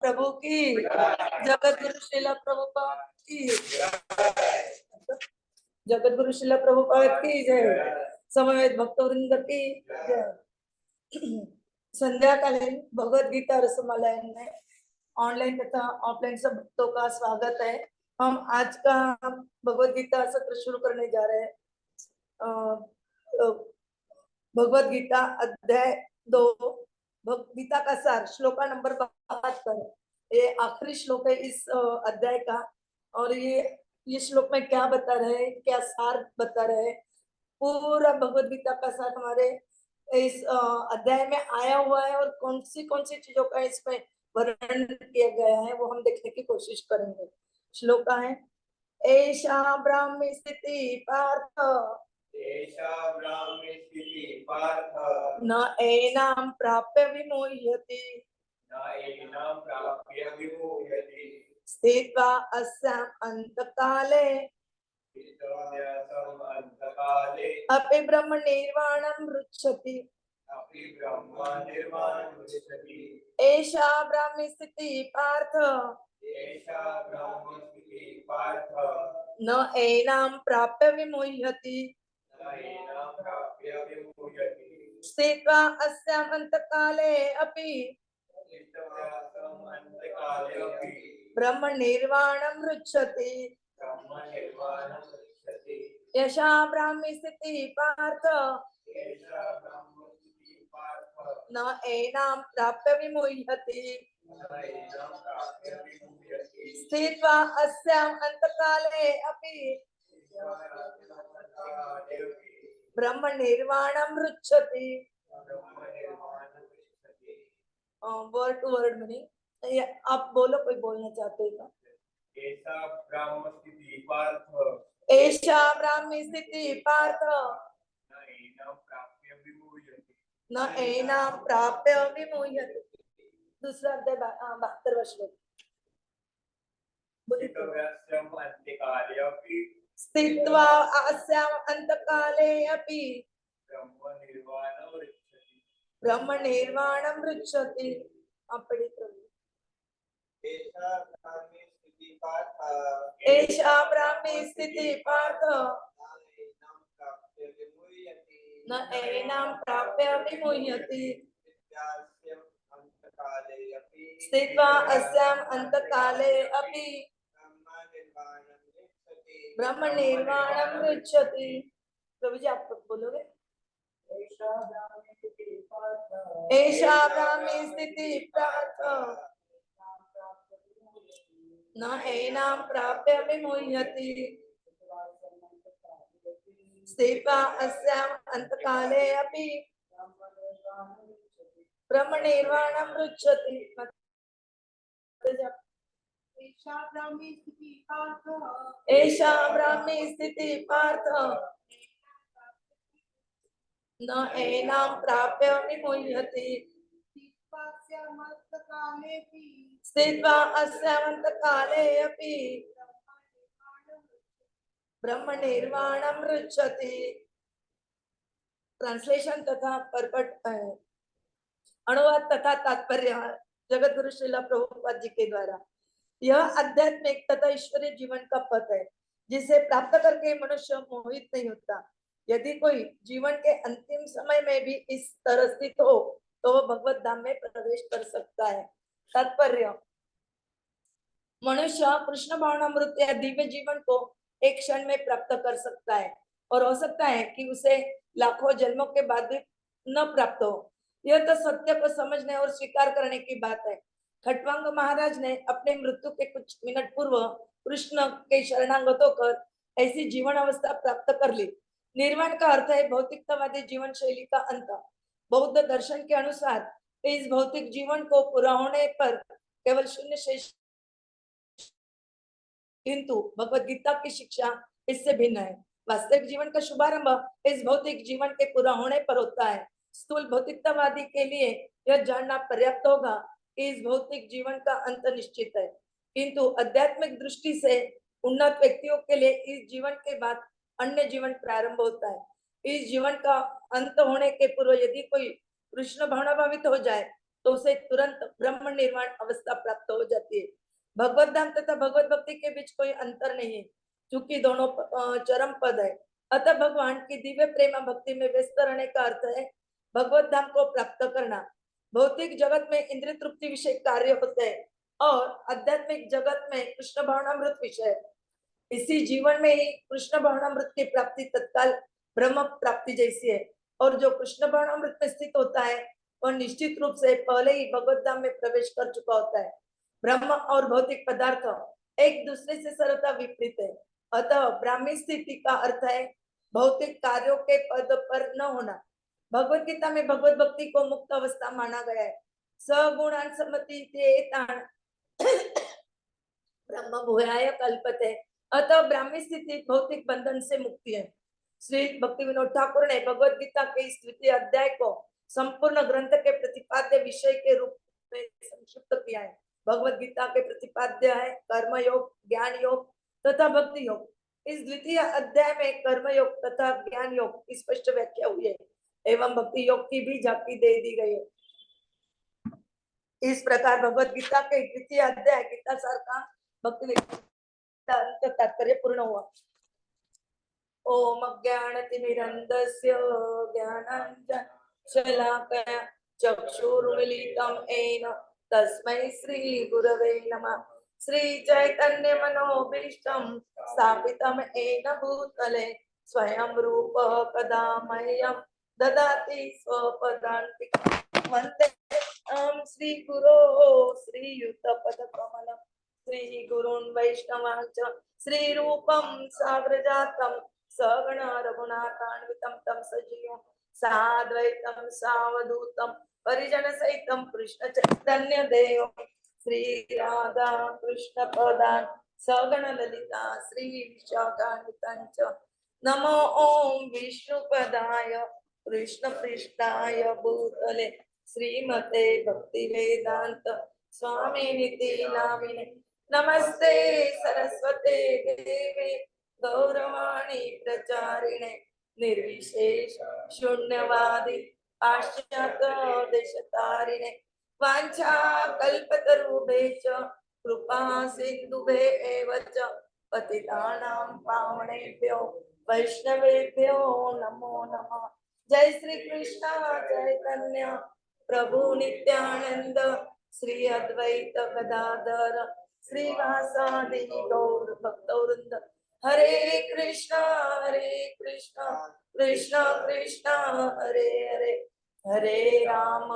प्रभु की, जगत गुरु श्रीला प्रभुपाद की, जगत गुरु श्रीला प्रभुपाद की जय, समवेत भक्तवृंद की जय। संध्याकालीन भगवद गीता रसमालयन में ऑनलाइन तथा ऑफलाइन सब भक्तों का स्वागत है। हम आज का भगवद गीता सत्र शुरू करने जा रहे हैं। भगवद गीता अध्याय 2, गीता का सार, श्लोका नंबर 72। ये आखिरी श्लोक है इस अध्याय का। और ये श्लोक में क्या बता रहे हैं, क्या सार बता रहे हैं, पूरा भगवद गीता का सार हमारे इस अध्याय में आया हुआ है। और कौन सी चीजों का इसमें वर्णन किया गया है वो हम देखने की कोशिश करेंगे। श्लोक है, एषा ब्राह्मी स्थिति पार्थ, न एनां प्राप्य विमुह्यति, स्थित्वा अस्याम् अन्तकाले अपि ब्रह्म निर्वाणं रुच्छति। एषा ब्राह्मी स्थिति पार्थ, न एनां प्राप्य विमुह्यति, स्थित्वा अस्याम् अन्तकाले अपि ब्रह्म निर्वाणं रुच्छति। यशा ब्राह्मी स्थिति पार्थ, न एनां प्राप्य विमुह्यति, स्थित्वा अस्याम् अन्तकाले अपि ब्रह्म निर्वाणं रुच्छति। Word to word meaning. आप बोलो, कोई बोलना चाहते हैं? ऐसा ब्राह्म स्थिति पार्थ, एषा ब्राह्मी स्थिति पार्थ, न एनां प्राप्य विमुह्यति। दूसरा अध्याय 72वां श्लोक। स्थित्वा अस्याम् अन्तकाले अपि ब्रह्म निर्वाणं रुच्छति। एषा ब्राह्मी स्थिति पार्थ, न एनां प्राप्य विमुह्यति, स्थित्वा अस्याम् अन्तकाले अपि ब्रह्म निर्वाणं रुच्छति। प्रभु जी आप बोलोगे? एषा ब्राह्मी स्थिति पार्थ, न एनां प्राप्य विमुह्यति, स्थित्वा अस्याम् अन्तकाले अपि ब्रह्म निर्वाणं रुच्छति। एषा ब्राह्मी स्थिति पार्थ, न एनां प्राप्य विमुह्यति, स्थित्वा अस्याम् अन्तकाले अपि ब्रह्म निर्वाणं रुच्छति। ट्रांसलेशन तथा परपट, अनुवाद तथा तात्पर्य जगत गुरु श्रीला प्रभुपाद जी के द्वारा। यह आध्यात्मिक तथा ईश्वरीय जीवन का पथ है जिसे प्राप्त करके मनुष्य मोहित नहीं होता। यदि कोई जीवन के अंतिम समय में भी इस तरह स्थित हो तो वह भगवत धाम में प्रवेश कर सकता है। तात्पर्य, मनुष्य कृष्ण भावनामृत या दिव्य जीवन को एक क्षण में प्राप्त कर सकता है और हो सकता है कि उसे लाखों जन्मों के बाद भी न प्राप्त हो। यह तो सत्य को समझने और स्वीकार करने की बात है। खट्वांग महाराज ने अपने मृत्यु के कुछ मिनट पूर्व कृष्ण के शरणागत होकर ऐसी जीवन अवस्था प्राप्त कर ली। निर्वाण का अर्थ है भौतिकतावादी जीवन शैली का अंत। बौद्ध दर्शन के अनुसार इस भौतिक जीवन को पूरा होने पर केवल शून्य शेष, किंतु भगवद गीता की शिक्षा इससे भिन्न है। वास्तविक जीवन का शुभारंभ इस भौतिक जीवन के पूरा होने पर होता है। स्थूल भौतिकतावादी के लिए यह जानना पर्याप्त होगा कि इस भौतिक जीवन का अंत निश्चित है, किंतु आध्यात्मिक दृष्टि से उन्नत व्यक्तियों के लिए इस जीवन के बाद अन्य जीवन प्रारंभ होता है। इस जीवन का अंत होने के पूर्व यदि कोई कृष्ण भावनाभावित हो जाए तो उसे तुरंत ब्रह्म निर्वाण अवस्था प्राप्त हो जाती है। भगवत धाम तथा भगवत भक्ति के बीच कोई अंतर नहीं है, क्योंकि दोनों चरम पद है। अतः भगवान की दिव्य प्रेम भक्ति में व्यस्त रहने का अर्थ है भगवत धाम को प्राप्त करना। भौतिक जगत में इंद्रिय तृप्ति विषय कार्य होते हैं और आध्यात्मिक जगत में कृष्ण भावनामृत विषय। इसी जीवन में ही कृष्ण भावनामृत की प्राप्ति तत्काल ब्रह्म प्राप्ति जैसी है, और जो कृष्ण भावनामृत में स्थित होता है वह निश्चित रूप से पहले ही भगवत धाम में प्रवेश कर चुका होता है। ब्रह्म और भौतिक पदार्थ एक दूसरे से सर्वथा विपरीत है। अतः ब्राह्मी स्थिति का अर्थ है भौतिक कार्यों के पद पर न होना। भगवत गीता में भगवत भक्ति को मुक्त अवस्था माना गया है। सगुणान सम्मति ब्रह्म भूयाय कल्पते। अतः ब्राह्मी स्थिति भौतिक बंधन से मुक्ति है। श्री भक्ति विनोद ठाकुर ने भगवत गीता के इस द्वितीय अध्याय को संपूर्ण ग्रंथ के प्रतिपाद्य विषय के रूप में संक्षिप्त किया है। भगवत गीता के प्रतिपाद्य है कर्म योग, ज्ञान योग तथा भक्ति योग। इस द्वितीय अध्याय में कर्म योग तथा ज्ञान योग की स्पष्ट व्याख्या हुई है एवं भक्ति योग की भी झांकी दे दी गई है। इस प्रकार भगवत गीता के द्वितीय अध्याय गीता सार का भक्ति तात्पर्य पूर्ण हुआ। ओम अज्ञानतिमिरन्धस्य ज्ञानाञ्जनशलाकया चक्षुरुन्मीलितं येन तस्मै श्रीगुरवे नमः। श्रीचैतन्यमनोभीष्टं स्थापितं येन भूतले स्वयं रूपः कदा मह्यं ददाति स्वपदान्तिकं। वन्देऽहं श्रीगुरो श्रीयुतपदकमलं श्रीगुरून् वैष्णवांश्च श्रीरूपं साग्रजातं सगण रघुनाथान्वितं तं सजीवं साद्वैतं सावधूतं परिजन सहितं कृष्ण चैतन्य देवं श्री राधा कृष्ण पदान् सगण ललिता श्री विशाखान्वितं च। नमो ओम विष्णुपदाय कृष्ण पृष्ठाय भूतले श्रीमते भक्ति वेदांत स्वामिनिति नामिने। नमस्ते सरस्वते देवे गौरवाणी प्रचारिणे निर्विशेष शून्यवादी पाश्चात्य देशतारिणे वाञ्छा कल्पतरुभ्यश्च कृपा सिन्धुभ्य एव च पतितानां पावनेभ्यो वैष्णवेभ्यो नमो नमः। जय श्री कृष्ण चैतन्य प्रभु नित्यानंद श्री अद्वैत गदाधर श्रीवासादि गौर भक्तवृंद। हरे कृष्णा कृष्ण कृष्ण हरे हरे, हरे राम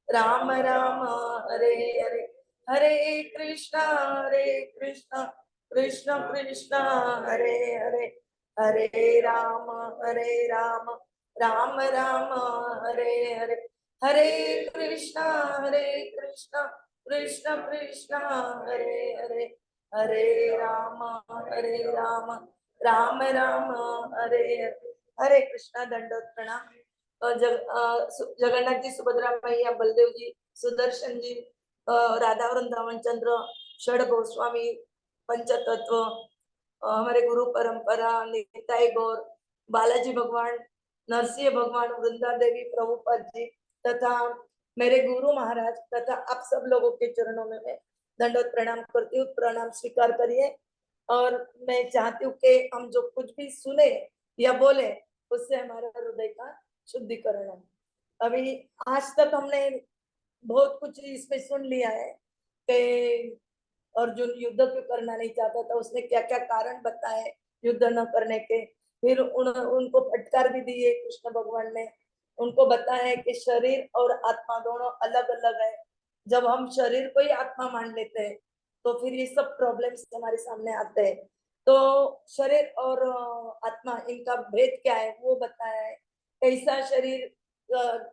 राम राम हरे हरे, हरे कृष्ण कृष्ण कृष्ण हरे हरे, हरे राम राम राम हरे हरे, हरे कृष्ण कृष्ण कृष्ण हरे हरे, हरे राम राम राम हरे हरे। हरे कृष्णा। दंडोत प्रणाम। जगन्नाथ जी, सुभद्रा मैया, बलदेव जी, सुदर्शन जी, राधा वृंदावन चंद्र, षड गोस्वामी, पंचतत्व, हमारे गुरु परंपरा, निताई गौर, बालाजी भगवान, नरसिंह भगवान, वृंदा देवी, प्रभुपाद जी तथा मेरे गुरु महाराज तथा आप सब लोगों के चरणों में मैं दंडोत प्रणाम करती हूँ। प्रणाम स्वीकार करिए। और मैं चाहती हूँ कि हम जो कुछ भी सुने या बोले उससे हमारे हृदय का शुद्धिकरण है। अभी आज तक हमने बहुत कुछ इसमें सुन लिया है कि अर्जुन युद्ध क्यों करना नहीं चाहता था, उसने क्या क्या कारण बताए युद्ध न करने के। फिर उनको फटकार भी दी है कृष्ण भगवान ने। उनको बताया कि शरीर और आत्मा दोनों अलग अलग है। जब हम शरीर को ही आत्मा मान लेते हैं तो फिर ये सब प्रॉब्लम्स हमारे सामने आते हैं। तो शरीर और आत्मा, इनका भेद क्या है वो बताया है। कैसा शरीर,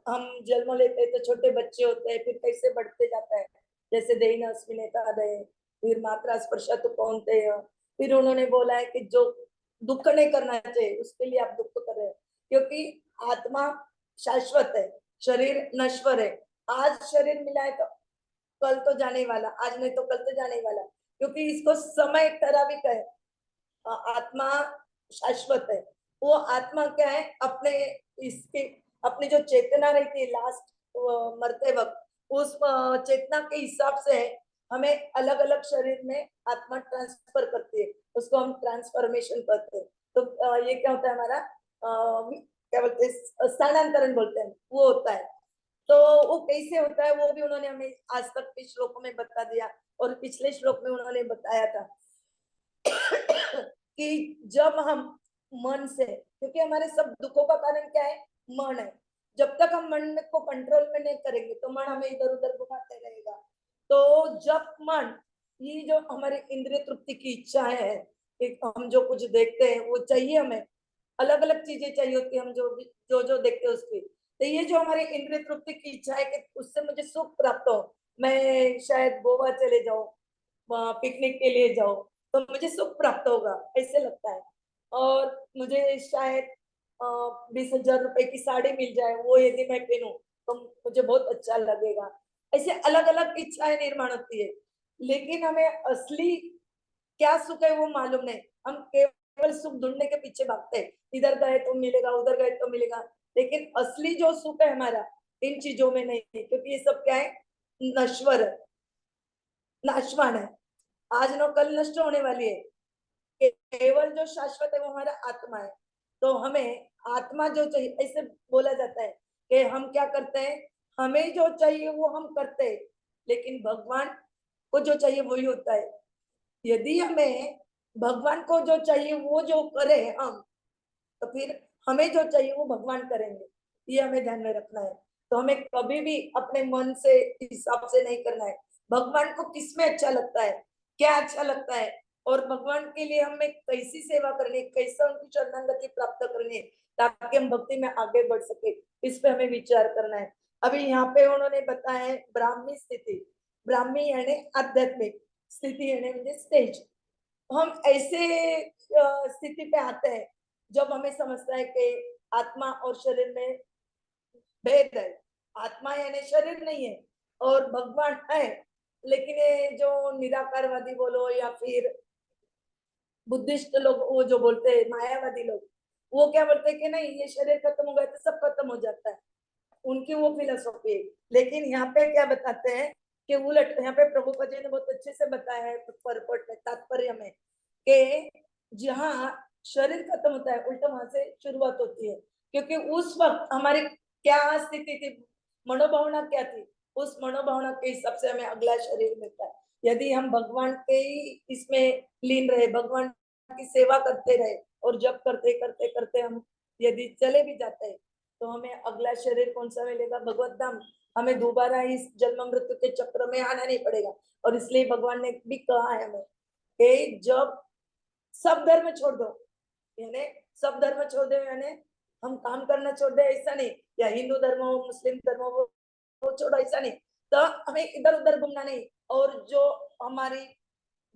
हम जन्म लेते हैं तो छोटे बच्चे होते हैं, फिर कैसे बढ़ते जाता है, जैसे देहिन अस्मिन् एकादय, फिर मात्रा स्पर्शतु कौन्तेय। फिर उन्होंने बोला है कि जो दुख नहीं करना चाहिए उसके लिए आप दुख कर रहे हैं, क्योंकि आत्मा शाश्वत है, शरीर नश्वर है। आज शरीर मिला है तो कल तो जाने वाला, आज नहीं तो कल तो जाने वाला, क्योंकि इसको समय ठराविक है। आत्मा शाश्वत है। वो आत्मा क्या है, अपने इसके अपनी जो चेतना रहती है लास्ट मरते वक्त उस चेतना के हिसाब से हमें अलग अलग शरीर में आत्मा ट्रांसफर करती है, उसको हम ट्रांसफॉर्मेशन करते हैं। तो ये क्या होता है हमारा क्या बोलते हैं स्थानांतरण बोलते हैं, वो होता है। तो वो कैसे होता है वो भी उन्होंने हमें आज तक के श्लोकों में बता दिया, और पिछले श्लोक में उन्होंने बताया था कि जब हम मन से, क्योंकि हमारे सब दुखों का कारण क्या है, मन है। जब तक हम मन को कंट्रोल में नहीं करेंगे तो मन हमें इधर उधर घुमाते रहेगा। तो जब मन, ये जो हमारे इंद्रिय तृप्ति की इच्छा है कि हम जो कुछ देखते हैं वो चाहिए, हमें अलग अलग चीजें चाहिए होती है, हम जो देखते हैं उसकी। तो ये जो हमारे इंद्रिय तृप्ति की इच्छा है कि उससे मुझे सुख प्राप्त हो, मैं शायद गोवा चले जाऊं, पिकनिक के लिए जाओ तो मुझे सुख प्राप्त होगा, ऐसे लगता है। और मुझे शायद 20,000 रुपए की साड़ी मिल जाए, वो यदि मैं पहनूं तो मुझे बहुत अच्छा लगेगा। ऐसे अलग अलग इच्छाएं निर्माण होती है, लेकिन हमें असली क्या सुख है वो मालूम नहीं। हम केवल सुख ढूंढने के पीछे भागते हैं, इधर गए तो मिलेगा, उधर गए तो मिलेगा, लेकिन असली जो सुख है हमारा इन चीजों में नहीं है, क्योंकि ये सब क्या है, नश्वर है, नाशवान है, आज न कल नष्ट होने वाली है। केवल जो शाश्वत है वो हमारा आत्मा है। तो हमें आत्मा जो चाहिए, ऐसे बोला जाता है कि हम क्या करते हैं, हमें जो चाहिए वो हम करते हैं, लेकिन भगवान को जो चाहिए वही होता है। यदि हमें भगवान को जो चाहिए वो जो करे हम, तो फिर हमें जो चाहिए वो भगवान करेंगे, ये हमें ध्यान में रखना है। तो हमें कभी भी अपने मन से हिसाब से नहीं करना है। भगवान को किसमें अच्छा लगता है, क्या अच्छा लगता है, और भगवान के लिए हमें कैसी सेवा करनी है, कैसे उनकी शरणागति प्राप्त करनी है, ताकि हम भक्ति में आगे बढ़ सके, इस पे हमें विचार करना है। अभी यहाँ पे उन्होंने बताया है ब्राह्मी स्थिति, ब्राह्मी यानी आध्यात्मिक स्थिति यानी म्हणजे स्टेज। हम ऐसे स्थिति पे आते हैं जब हमें समझता है कि आत्मा और शरीर में भेद है, आत्मा यानी शरीर नहीं है और भगवान है। लेकिन ये जो निराकारवादी बोलो या फिर बुद्धिस्ट लोग, वो जो बोलते हैं मायावादी लोग, वो क्या बोलते हैं कि नहीं ये शरीर खत्म हो गया तो सब खत्म हो जाता है, उनकी वो फिलोसॉफी है। लेकिन यहाँ पे क्या बताते हैं कि उलट, यहाँ पे प्रभुपद जी ने बहुत अच्छे से बताया है परपट में, तात्पर्य में, कि जहाँ शरीर खत्म होता है उल्टा वहां से शुरुआत होती है, क्योंकि उस वक्त हमारी क्या स्थिति थी, मनोभावना क्या थी, उस मनोभावना के हिसाब से हमें अगला शरीर मिलता है। यदि हम भगवान के ही इसमें लीन रहे, भगवान की सेवा करते रहे, और जब करते करते करते हम यदि चले भी जाते हैं, तो हमें अगला शरीर कौन सा मिलेगा, भगवत धाम। हमें दोबारा इस जन्म मृत्यु के चक्र में आना नहीं पड़ेगा। और इसलिए भगवान ने भी कहा है हमें कि जब सब धर्म छोड़ दो, यानी सब धर्म छोड़ दो, यानी हम काम करना छोड़ दे ऐसा नहीं, या हिंदू धर्म हो मुस्लिम धर्म हो वो छोड़ो ऐसा नहीं। तो हमें इधर उधर घूमना नहीं, और जो हमारी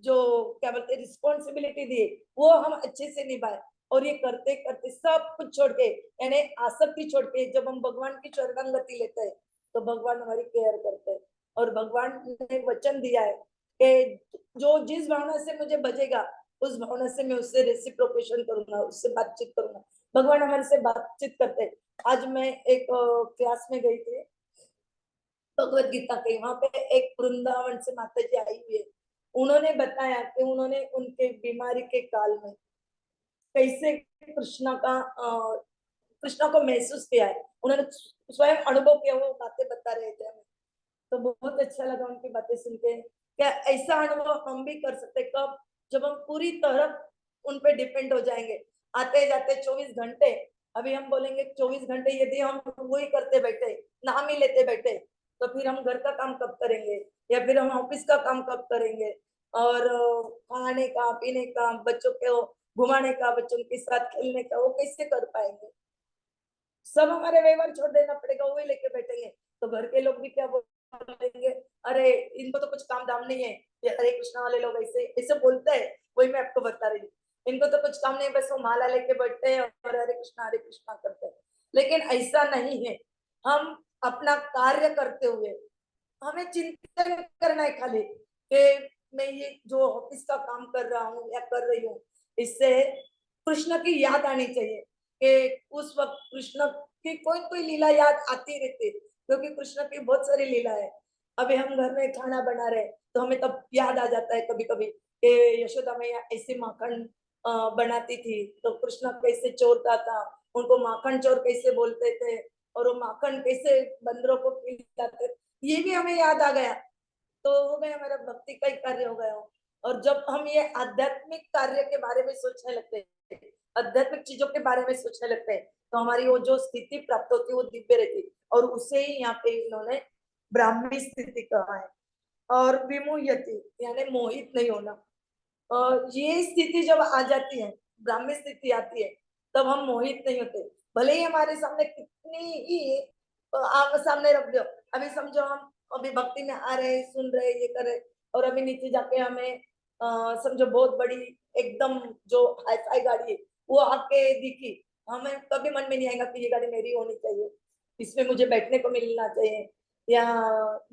जो क्या बोलते हैं रिस्पॉन्सिबिलिटी दी वो हम अच्छे से निभाए। और ये करते करते सब कुछ छोड़ के, यानी आसक्ति छोड़ के, जब हम भगवान की शरणागति लेते हैं तो भगवान हमारी केयर करते हैं। और भगवान ने वचन दिया है कि जो जिस भावना से मुझे बजेगा उस भावना से मैं उससे रेसिप्रोकेशन करूंगा, उससे बातचीत करूंगा। भगवान हमारे से बातचीत करते हैं। आज मैं एक क्लास में गई थी भगवत गीता के, वहां पे एक वृंदावन से माता जी आई हुई है। उन्होंने बताया कि उन्होंने उनके बीमारी के काल में कैसे कृष्णा को महसूस किया है, उन्होंने स्वयं अनुभव किया, वो बातें बता रहे थे हमें। तो बहुत अच्छा लगा उनकी बातें सुन के। क्या ऐसा अनुभव हम भी कर सकते, कब, जब हम पूरी तरह उन पे डिपेंड हो जाएंगे। आते जाते 24 घंटे, अभी हम बोलेंगे 24 घंटे यदि हम वही करते बैठे, नाम ही लेते बैठे, तो फिर हम घर का काम कब करेंगे, या फिर हम ऑफिस का काम कब करेंगे, और खाने का पीने का, बच्चों को घुमाने का, बच्चों के साथ खेलने का, वो कैसे कर पाएंगे। सब हमारे व्यवहार छोड़ देना पड़ेगा, वही लेके बैठेंगे। तो घर के लोग भी क्या बोलेंगे, अरे इनको तो कुछ काम धाम नहीं है, ये हरे कृष्णा वाले लोग ऐसे ऐसे बोलते हैं। वही मैं आपको बता रही हूँ, इनको तो कुछ काम नहीं, बस वो माला लेके बैठते हैं और हरे कृष्णा करते हैं। लेकिन ऐसा नहीं है। हम अपना कार्य करते हुए हमें चिंतन करना है खाली कि मैं ये जो ऑफिस का काम कर रहा हूँ या कर रही हूँ, इससे कृष्ण की याद आनी चाहिए कि उस वक्त कृष्ण की कोई कोई लीला याद आती रहती है। क्योंकि कृष्ण की बहुत सारी लीला है। अभी हम घर में खाना बना रहे तो हमें तब याद आ जाता है कभी कभी कि यशोदा मैया ऐसे माखन बनाती थी, तो कृष्ण कैसे चोरता था, उनको माखन चोर कैसे बोलते थे, और वो माखन कैसे बंदरों को खिलाते, ये भी हमें याद आ गया। तो हो गया, हमारा भक्ति का ही कार्य हो गया हो। और जब हम ये आध्यात्मिक कार्य के बारे में सोचने लगते हैं, आध्यात्मिक चीजों के बारे में सोचने लगते हैं, तो हमारी वो जो स्थिति प्राप्त होती है वो दिव्य रहती है, और उसे ही यहाँ पे इन्होंने ब्राह्मी स्थिति कहा है। और विमुह्यति यानी मोहित नहीं होना। और ये स्थिति जब आ जाती है, ब्राह्मी स्थिति आती है, तब हम मोहित नहीं होते। भले ही हमारे सामने कितनी ही आग सामने रख दो, अभी समझो हम अभी भक्ति में आ रहे, सुन रहे, ये कर रहे, और अभी नीचे जाके हमें समझो बहुत बड़ी एकदम जो हाई फाई गाड़ी है वो आके दिखी, हमें कभी मन में नहीं आएगा कि ये गाड़ी मेरी होनी चाहिए, इसमें मुझे बैठने को मिलना चाहिए, या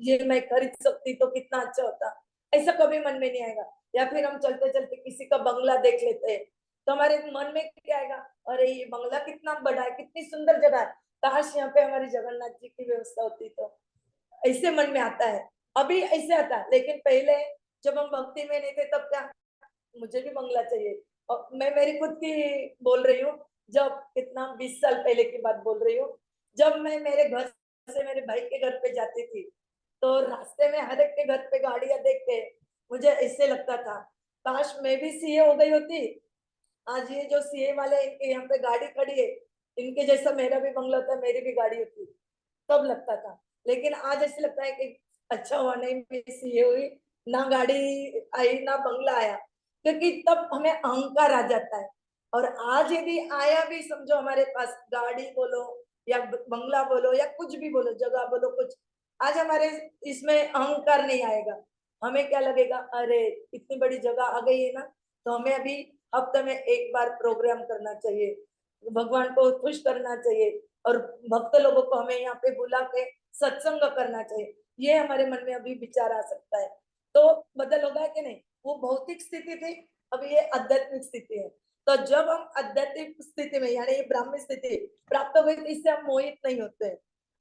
ये मैं खरीद सकती तो कितना अच्छा होता, ऐसा कभी मन में नहीं आएगा। या फिर हम चलते चलते किसी का बंगला देख लेते हैं, तो हमारे मन में क्या आएगा, अरे ये बंगला कितना बड़ा है, कितनी सुंदर जगह है, काश यहाँ पे हमारी जगन्नाथ जी की व्यवस्था होती, तो ऐसे मन में आता है। अभी ऐसे आता है, लेकिन पहले जब हम भक्ति में नहीं थे तब क्या, मुझे भी बंगला चाहिए। और मैं मेरी खुद की बोल रही हूँ, जब कितना 20 साल पहले की बात बोल रही हूँ, जब मैं मेरे घर से मेरे भाई के घर पे जाती थी, तो रास्ते में हर एक के घर पे गाड़ियां देख के मुझे ऐसे लगता था, काश मैं भी सीए हो गई होती। आज ये जो सीए वाले इनके यहाँ पे गाड़ी खड़ी है, इनके जैसा मेरा भी बंगला होता, मेरी भी गाड़ी होती, तब लगता था। लेकिन आज ऐसे लगता है कि अच्छा हुआ नहीं मैं सीए हुई, ना गाड़ी आई ना बंगला आया, क्योंकि तब हमें अहंकार आ जाता है। और आज यदि आया भी, समझो हमारे पास गाड़ी बोलो या बंगला बोलो या कुछ भी बोलो, जगह बोलो, कुछ, आज हमारे इसमें अहंकार नहीं आएगा। हमें क्या लगेगा, अरे इतनी बड़ी जगह आ गई है ना, तो हमें अभी हफ्ते में एक बार प्रोग्राम करना चाहिए, भगवान को खुश करना चाहिए, और भक्त लोगों को हमें यहाँ पे बुला के सत्संग करना चाहिए, ये हमारे मन में अभी विचार आ सकता है। तो बदल होगा कि नहीं, वो भौतिक स्थिति थी, अब ये आध्यात्मिक स्थिति है। तो जब हम आध्यात्मिक स्थिति में यानी ये ब्राह्मी स्थिति प्राप्त हो गई, तो इससे हम मोहित नहीं होते हैं।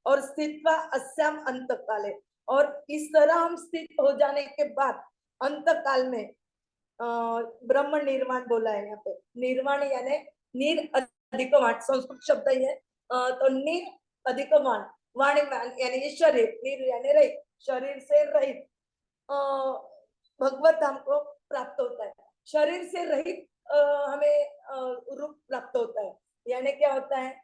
और स्थित्वा अस्याम अंत काले, और इस तरह हम स्थित हो जाने के बाद अंत काल में ब्रह्म निर्वाण बोला है यहाँ पे। निर्वाण यानी नीर अधिक वाण, संस्कृत शब्द ही है। तो नीर अधिक वाण, वाणी यानी ये शरीर, नीर यानी रहित, शरीर से रहित भगवत धाम को प्राप्त होता है। शरीर से रहित हमें रूप प्राप्त होता है, यानी क्या होता है,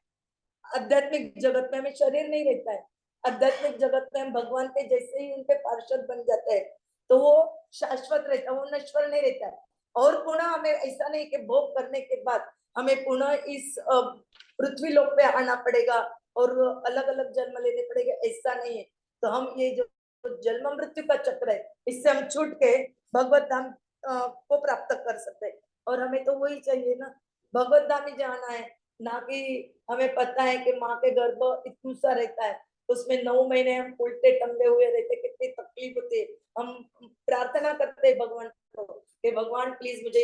आध्यात्मिक जगत में हमें शरीर नहीं रहता है, आध्यात्मिक जगत में हम भगवान के जैसे ही उनके पार्षद बन जाते हैं, तो वो शाश्वत रहता है, वो नश्वर नहीं रहता है। और पुनः हमें ऐसा नहीं कि भोग करने के बाद हमें पुनः इस पृथ्वी लोक पे आना पड़ेगा और अलग अलग जन्म लेने पड़ेगा, ऐसा नहीं है। तो हम ये जो जन्म मृत्यु का चक्र है, इससे हम छूट के भगवत धाम को प्राप्त कर सकते हैं। और हमें तो वही चाहिए ना, भगवत धाम ही जाना है, ना कि हमें पता है कि माँ के गर्भ इतना सा रहता है, उसमें 9 महीने हम उल्टे टंगे हुए रहते, कितनी तकलीफ होती है। हम प्रार्थना करते हैं भगवान को कि भगवान प्लीज मुझे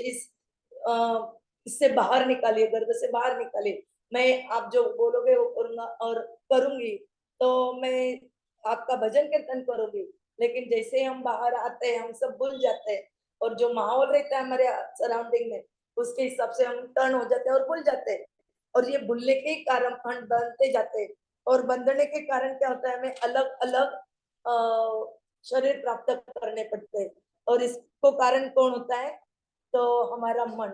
इससे बाहर निकालिए, गर्भ से बाहर निकालिए, मैं आप जो बोलोगे वो करूंगा और करूंगी, तो मैं आपका भजन कीर्तन करूंगी। लेकिन जैसे हम बाहर आते हैं हम सब भूल जाते हैं, और जो माहौल रहता है हमारे सराउंडिंग में उसके हिसाब से हम टर्न हो जाते हैं और भूल जाते हैं। और ये भूलने के कारण हम बनते जाते हैं, और बंधने के कारण क्या होता है, हमें अलग अलग शरीर प्राप्त करने पड़ते हैं। और इसको कारण कौन होता है, तो हमारा मन।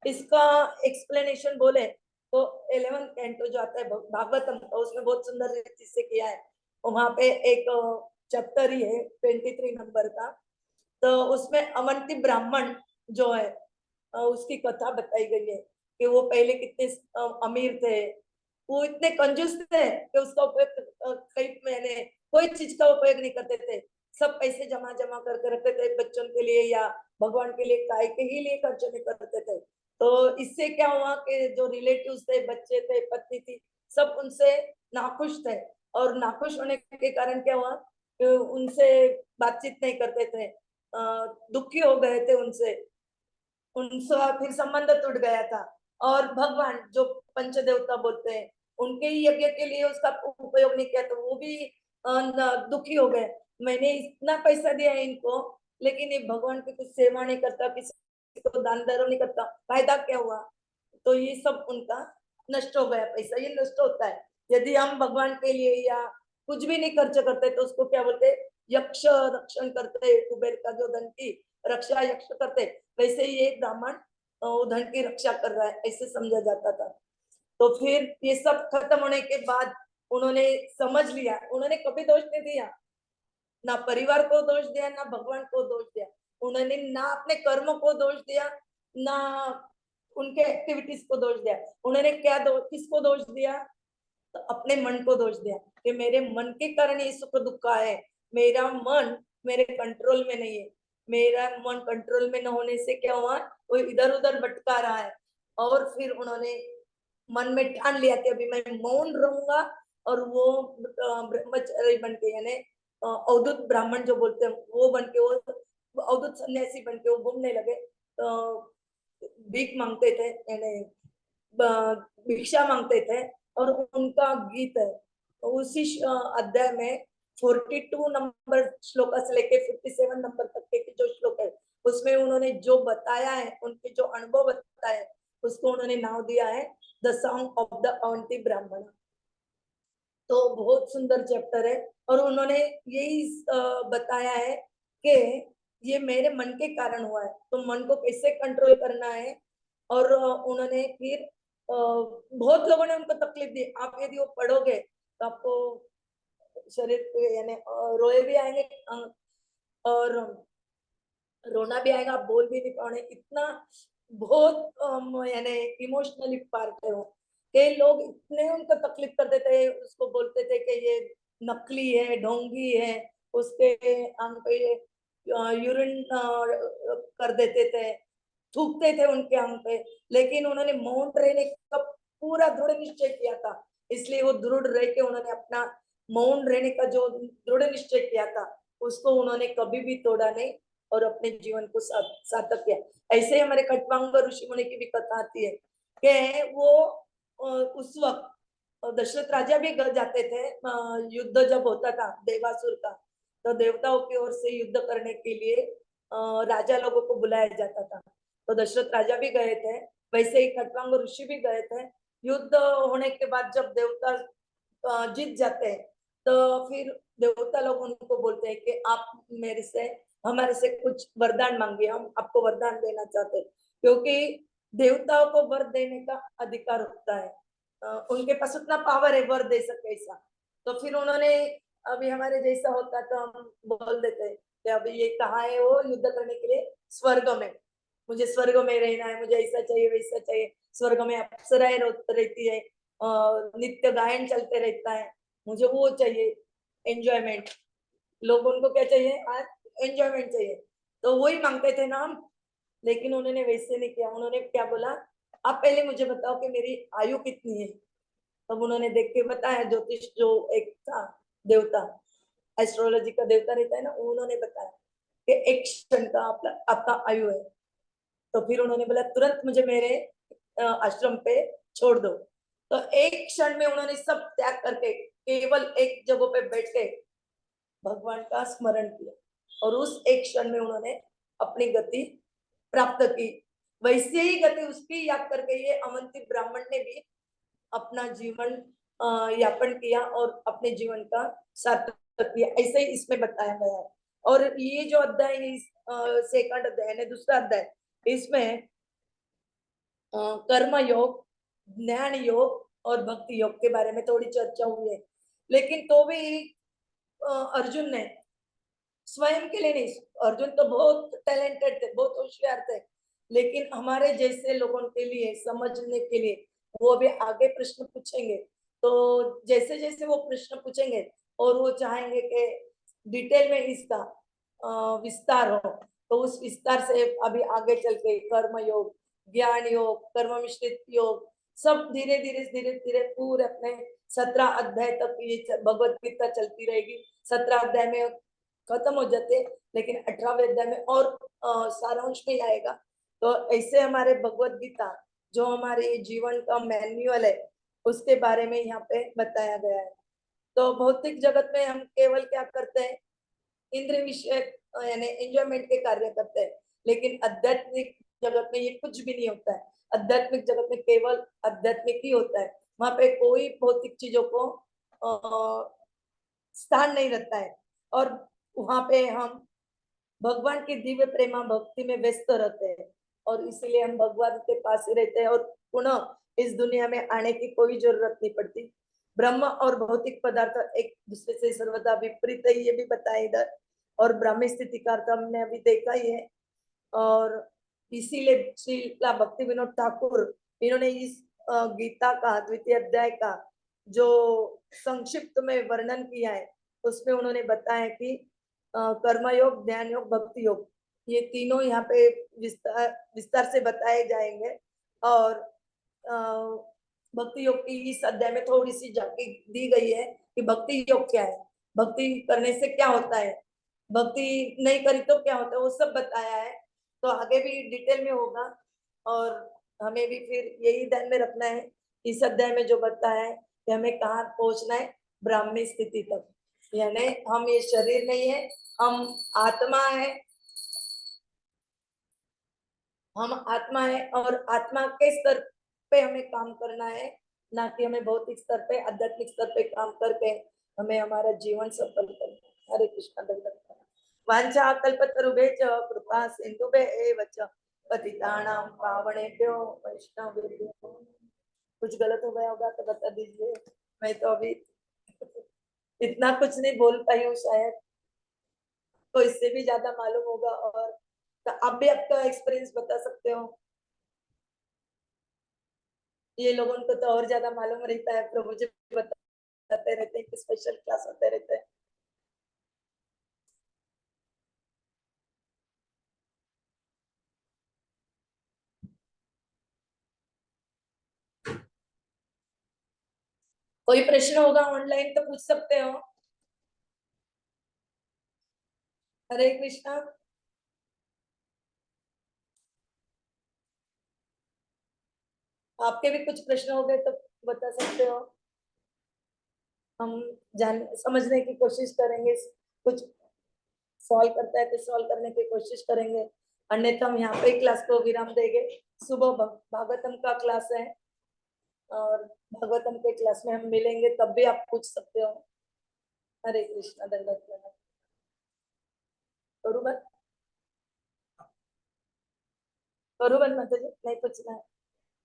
इसका एक्सप्लेनेशन बोले तो 11th कैंटो जो आता है भागवतम, तो उसमें बहुत सुंदर रीति से किया है। वहां पे एक चैप्टर ही है 23 नंबर का, तो उसमें अवंती ब्राह्मण जो है उसकी कथा बताई गई है कि वो पहले कितने अमीर थे, वो इतने कंजूस थे कि उसका उपयोग कई मैंने कोई चीज का उपयोग नहीं करते थे, सब पैसे जमा जमा करके रखते थे बच्चों के लिए या भगवान के लिए, काय के ही लिए खर्च नहीं करते थे। तो इससे क्या हुआ कि जो रिलेटिव्स थे, बच्चे थे, पत्नी थी, सब उनसे नाखुश थे। और नाखुश होने के कारण क्या हुआ कि उनसे बातचीत नहीं करते थे, दुखी हो गए थे उनसे, उनसे फिर संबंध टूट गया था। और भगवान जो पंचदेवता बोलते हैं, उनके ही यज्ञ के लिए उसका उपयोग नहीं किया, तो वो भी दुखी हो गए, मैंने इतना पैसा दिया है इनको, लेकिन ये भगवान की कुछ सेवा नहीं करता, किसी को दान धर्म नहीं करता, फायदा क्या हुआ? तो ये सब उनका नष्ट हो गया, पैसा ये नष्ट होता है। यदि हम भगवान के लिए या कुछ भी नहीं खर्च करते तो उसको क्या बोलते? यक्ष रक्षण करते, कुबेर का जो धन की रक्षा यक्ष करते, वैसे ही ये ब्राह्मण धन की रक्षा कर रहा है, ऐसे समझा जाता था। तो फिर ये सब खत्म होने के बाद उन्होंने समझ लिया, उन्होंने कभी दोष नहीं दिया, ना परिवार को दोष दिया, ना भगवान को दोष दिया, उन्होंने ना अपने कर्म को दोष दिया, ना उनके एक्टिविटीज को दोष दिया। उन्होंने क्या किसको दोष दिया? तो अपने मन को दोष दिया कि मेरे मन के कारण ये सुख दुख है, मेरा मन मेरे कंट्रोल में नहीं है, मेरा मन कंट्रोल में न होने से क्या हुआ, वो इधर उधर भटका रहा है। और फिर उन्होंने मन में ठान लिया कि अभी मैं मौन रहूंगा, और वो ब्रह्मचारी बन के, यानी अवधूत ब्राह्मण जो बोलते हैं वो बन के, वो अवधूत सन्यासी बन के वो घूमने लगे, भीख मांगते थे, यानी भिक्षा मांगते थे। और उनका गीत है, तो उसी अध्याय में 42 नंबर श्लोक से लेके 57 नंबर तक के जो श्लोक है, उसमें उन्होंने जो बताया है, उनके जो अनुभव बताया है, उसको उन्होंने नाम दिया है the song of the Avanti ब्राह्मण। तो बहुत सुंदर चैप्टर है, और उन्होंने यही बताया है कि ये मेरे मन के कारण हुआ है, तो मन को कैसे कंट्रोल करना है। और उन्होंने फिर बहुत लोगों ने उनको तकलीफ दी, आप यदि वो पढ़ोगे तो आपको शरीर पे यानी रोए भी आएंगे, और रोना भी आएगा, आप बोल भी नहीं पाओगे, इतना बहुत यानी इमोशनली पार्ट है वो। कई लोग इतने उनको तकलीफ कर देते, उसको बोलते थे कि ये नकली है, ढोंगी है, उसके आंख पे यूरिन कर देते थे, थूकते थे उनके आंख पे। लेकिन उन्होंने मौन रहने का पूरा दृढ़ निश्चय किया था, इसलिए वो दृढ़ रह के उन्होंने अपना मौन रहने का जो दृढ़ निश्चय किया था, उसको उन्होंने कभी भी तोड़ा नहीं, और अपने जीवन को सार्थक किया। ऐसे ही हमारे खट्वांग ऋषि मुनि की भी कथा आती है कि वो उस वक्त दशरथ राजा भी जाते थे, युद्ध जब होता था देवासुर का, तो देवताओं की ओर से युद्ध करने के लिए राजा लोगों को बुलाया जाता था। तो दशरथ राजा भी गए थे, वैसे ही खट्वांग ऋषि भी गए थे। युद्ध होने के बाद जब देवता जीत जाते हैं, तो फिर देवता लोग उनको बोलते हैं कि आप मेरे से हमारे से कुछ वरदान मांगिए, हम आपको वरदान देना चाहते हैं, क्योंकि देवताओं को वर देने का अधिकार होता है, उनके पास उतना पावर है वर दे सके ऐसा। तो फिर उन्होंने, अभी हमारे जैसा होता तो हम बोल देते कि अभी ये कहाँ है, वो युद्ध करने के लिए स्वर्ग में, मुझे स्वर्ग में रहना है, मुझे ऐसा चाहिए वैसा चाहिए, स्वर्ग में अप्सराएं रहती है, नित्य गायन चलते रहता है, मुझे वो चाहिए, एंजॉयमेंट। लोग उनको क्या चाहिए आज? एंजॉयमेंट चाहिए, तो वही मांगते थे ना हम। लेकिन उन्होंने वैसे नहीं किया, उन्होंने क्या बोला, आप पहले मुझे बताओ कि मेरी आयु कितनी है। तब उन्होंने देख के बताया, ज्योतिष जो एक था देवता, एस्ट्रोलॉजी का देवता रहता है ना, उन्होंने बताया कि एक क्षण का आपका आयु है। तो फिर उन्होंने बोला तुरंत मुझे मेरे आश्रम पे छोड़ दो। तो एक क्षण में उन्होंने सब त्याग करके केवल एक जगह पे बैठ के भगवान का स्मरण किया, और उस एक क्षण में उन्होंने अपनी गति प्राप्त की। वैसे ही गति उसकी याद करके ये अवंती ब्राह्मण ने भी अपना जीवन यापन किया, और अपने जीवन का सार्थक किया, ऐसे ही इसमें बताया गया है। और ये जो अध्याय है, सेकंड अध्याय है, दूसरा अध्याय, इसमें कर्म योग, ज्ञान योग और भक्ति योग के बारे में थोड़ी चर्चा हुई है। लेकिन तो भी अर्जुन ने स्वयं के लिए नहीं, अर्जुन तो बहुत टैलेंटेड थे, बहुत होशियार थे, लेकिन हमारे जैसे लोगों के लिए समझने के लिए वो अभी आगे प्रश्न पूछेंगे। तो जैसे जैसे वो प्रश्न पूछेंगे और वो चाहेंगे कि डिटेल में इसका विस्तार हो, तो उस विस्तार से अभी आगे चल के कर्म योग, ज्ञान योग, कर्म मिश्रित योग, सब धीरे धीरे धीरे धीरे पूरे अपने 17 अध्याय तक ये भगवत गीता चलती रहेगी। 17 अध्याय में खत्म हो जाते, लेकिन 18वें अध्याय में और सारांश में आएगा। तो ऐसे हमारे भगवत गीता जो हमारे जीवन का मैन्युअल है, उसके बारे में यहाँ पे बताया गया है। तो भौतिक जगत में हम केवल क्या करते हैं, इंद्रिय विषय यानी एंजॉयमेंट के कार्य करते हैं, लेकिन आध्यात्मिक जगत में ये कुछ भी नहीं होता है। आध्यात्मिक जगत में केवल आध्यात्मिक ही होता है, वहां पे कोई भौतिक चीजों को स्थान नहीं रहता है। और वहां पे हम भगवान की दिव्य प्रेमा भक्ति में व्यस्त रहते हैं, और इसीलिए हम भगवान के पास ही रहते हैं, और पुनः इस दुनिया में आने की कोई जरूरत नहीं पड़ती। ब्रह्म और भौतिक पदार्थ एक दूसरे से सर्वदा विपरीत है, ये भी बताया इधर। और ब्राह्मी स्थिति का अर्थ हमने अभी देखा ही है। और इसीलिए श्रीला भक्ति विनोद ठाकुर, इन्होंने इस गीता का द्वितीय अध्याय का जो संक्षिप्त में वर्णन किया है, उसमें उन्होंने बताया कि कर्मयोग, ध्यान योग, भक्ति योग, ये तीनों यहाँ पे विस्तार विस्तार से बताए जाएंगे। और भक्ति योग की इस अध्याय में थोड़ी सी झांकी दी गई है कि भक्ति योग क्या है, भक्ति करने से क्या होता है, भक्ति नहीं करी तो क्या होता है, वो सब बताया है। तो आगे भी डिटेल में होगा, और हमें भी फिर यही ध्यान में रखना है इस अध्याय में जो बताया है कि हमें कहाँ पहुंचना है, ब्राह्मी स्थिति तक। यानी हम ये शरीर नहीं है, हम आत्मा है, हम आत्मा है, और आत्मा के स्तर पे हमें काम करना है, ना कि हमें भौतिक स्तर पे, आध्यात्मिक स्तर पे काम करके हमें हमारा जीवन सफल करना है। हरे कृष्ण। दंडवत वांछा कल्पतरुभ्यश्च कृपा सिंधुभ्येव च पतितानां पावनेभ्यो वैष्णवेभ्यो। कुछ गलत हो गया होगा तो बता दीजिए, मैं तो अभी इतना कुछ नहीं बोल पाई हूँ शायद, तो इससे भी ज्यादा मालूम होगा। और तो आप भी आपका एक्सपीरियंस बता सकते हो, ये लोगों को तो और ज्यादा मालूम रहता है, प्रभु जी बताते रहते हैं कि स्पेशल क्लास होते रहते हैं। कोई प्रश्न होगा ऑनलाइन तो पूछ सकते हो। हरे कृष्णा। आपके भी कुछ प्रश्न हो गए तो बता सकते हो, हम जान समझने की कोशिश करेंगे, कुछ सॉल्व करता है तो सॉल्व करने की कोशिश करेंगे, अन्यथा हम यहाँ पे क्लास को विराम देंगे। सुबह भागवतम का क्लास है, और भागवतम के क्लास में हम मिलेंगे, तब भी आप पूछ सकते हो। हरे कृष्णा। दंडवत प्रणाम। करूँ बंद, करूँ बंद माता जी, नहीं पूछना है।